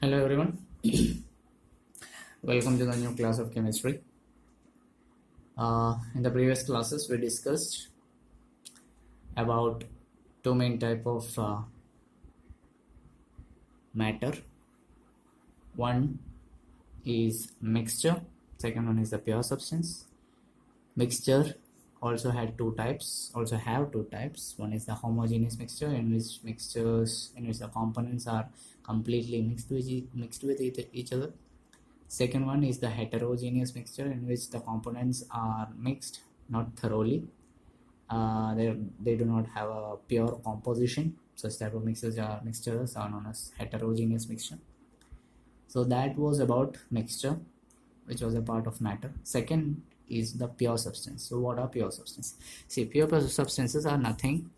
Hello everyone, welcome to the new class of chemistry. In the previous classes we discussed about two main type of matter. One is mixture, second one is the pure substance. Mixture also have two types. One is the homogeneous mixture, in which the components are completely mixed with each other. Second one is the heterogeneous mixture, in which the components are mixed not thoroughly. They do not have a pure composition. Such type of mixtures are known as heterogeneous mixture. So that was about mixture, which was a part of matter. Second is the pure substance. So what are pure substances? See, pure substances are nothing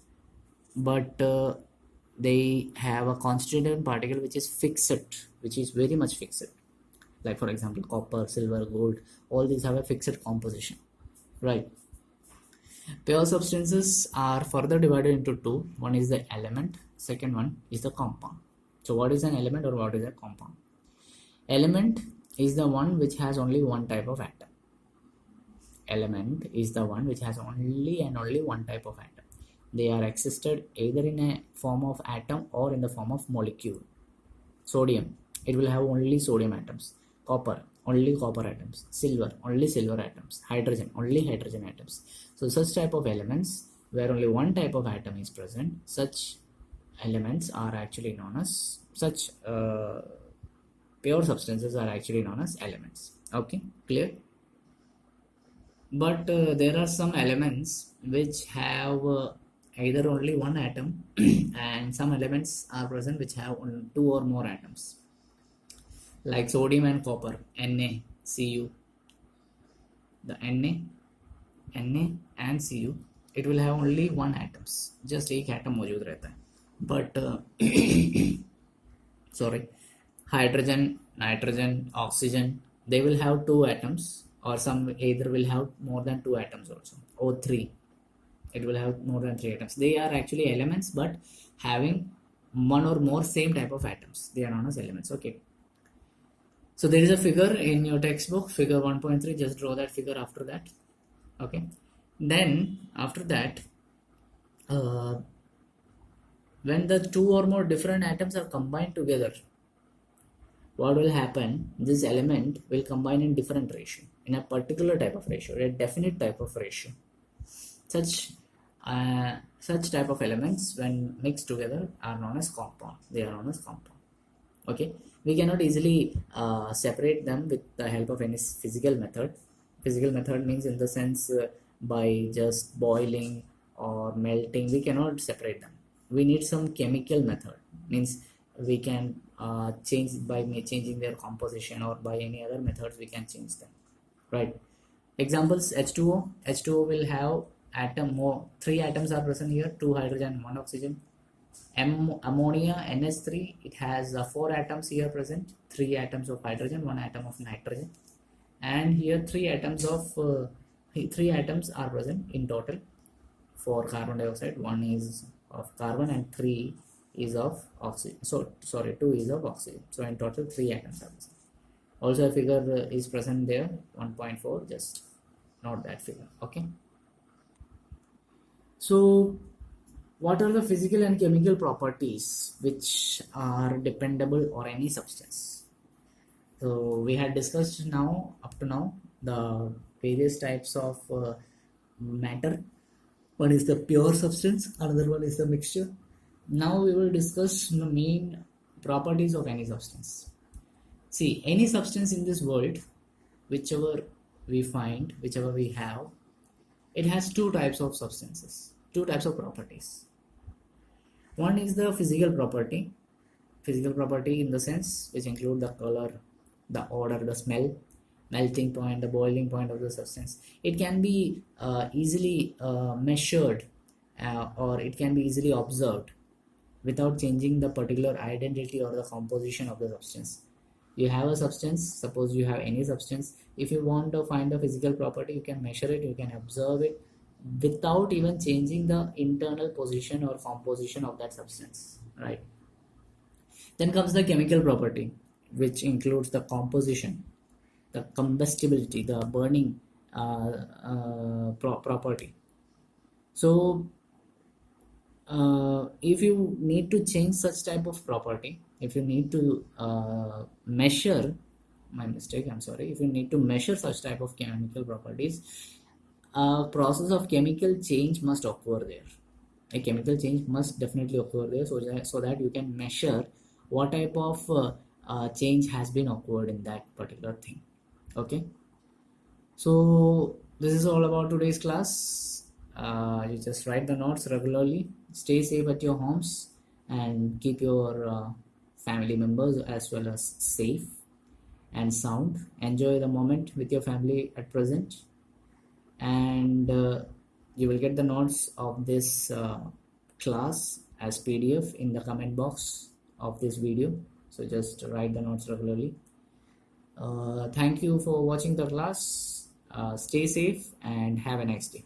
but they have a constituent particle which is fixed, which is very much fixed. Like for example, copper, silver, gold, all these have a fixed composition, right? Pure substances are further divided into two. One is the element, second one is the compound. So what is an element or what is a compound? Element is the one which has only one type of atom. Element is the one which has only one type of atom. They are existed either in a form of atom or in the form of molecule. Sodium, it will have only sodium atoms. Copper, only copper atoms. Silver, only silver atoms. Hydrogen, only hydrogen atoms. So such type of elements where only one type of atom is present, such elements are actually known as pure substances are actually known as elements. Okay, clear? But there are some elements which have either only one atom and some elements are present which have two or more atoms, like sodium and copper, NaCu. The Na and Cu, it will have only one atoms, just एक atom मौजूद रहता है. But sorry, hydrogen, nitrogen, oxygen, they will have two atoms, or some either will have more than two atoms also, or three. It will have more than three atoms. They are actually elements but having one or more same type of atoms. They are known as elements. Okay. So there is a figure in your textbook, figure 1.3. Just draw that figure after that. Okay. Then after that, when the two or more different atoms are combined together, what will happen? This element will combine in different ratio, in a particular type of ratio, a definite type of ratio. Such type of elements, when mixed together, are known as compound. They are known as compound. Okay, we cannot easily separate them with the help of any physical method. Physical method means in the sense by just boiling or melting, we cannot separate them. We need some chemical method, means we can change by changing their composition, or by any other methods we can change them, right? Examples: H2O. H2O will have three atoms are present here, two hydrogen, one oxygen. Ammonia, NH3, it has four atoms here present, three atoms of hydrogen, one atom of nitrogen, and here three atoms are present in total. For carbon dioxide, one is of carbon and three is of oxygen. So sorry, two is of oxygen. So in total, three atoms are present. Also a figure is present there, 1.4. Just note that figure. Okay. So what are the physical and chemical properties which are dependable on any substance? So we had discussed up to now the various types of matter. One is the pure substance, another one is the mixture. Now we will discuss the main properties of any substance. See, any substance in this world, whichever we find, whichever we have, it has two types of substances, two types of properties. One is the physical property in the sense which include the color, the odor, the smell, melting point, the boiling point of the substance. It can be easily measured or it can be easily observed without changing the particular identity or the composition of the substance. You have a substance, suppose you have any substance. If you want to find the physical property, you can measure it, you can observe it without even changing the internal position or composition of that substance, right? Then comes the chemical property. which includes the composition, the combustibility, the burning property. So if you need to change such type of property, if you need to measure, my mistake, I'm sorry, if you need to measure such type of chemical properties, a process of chemical change must occur there. A chemical change must definitely occur there, so that you can measure what type of change has been occurred in that particular thing. Okay, so this is all about today's class. You just write the notes regularly, stay safe at your homes, and keep your family members as well as safe and sound. Enjoy the moment with your family at present, and you will get the notes of this class as PDF in the comment box of this video. So just write the notes regularly. Thank you for watching the class. Stay safe and have a nice day.